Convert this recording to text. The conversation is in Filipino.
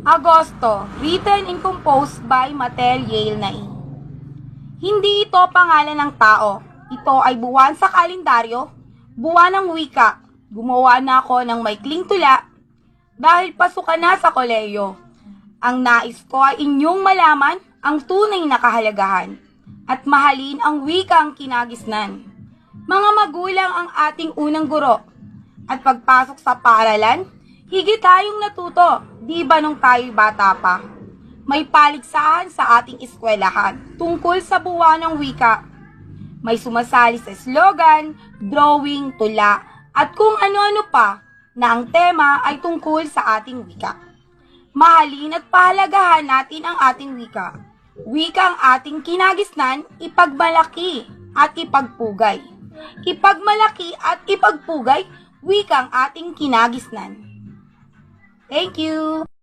Agosto, written and composed by Mattel Yale Nain. Hindi ito pangalan ng tao. Ito ay buwan sa kalendaryo, buwan ng wika. Gumawa na ako ng maikling tula dahil pasukan na sa kolehiyo. Ang nais ko ay inyong malaman ang tunay na kahalagahan at mahalin ang wikang kinagisnan. Mga magulang ang ating unang guro at pagpasok sa paaralan, higit tayong natuto, di ba nung tayo'y bata pa? May paligsahan sa ating eskwelahan tungkol sa buwan ng wika. May sumasali sa slogan, drawing, tula, at kung ano-ano pa na ang tema ay tungkol sa ating wika. Mahalin at pahalagahan natin ang ating wika. Wika ang ating kinagisnan, ipagmalaki at ipagpugay. Ipagmalaki at ipagpugay, wika ang ating kinagisnan. Thank you!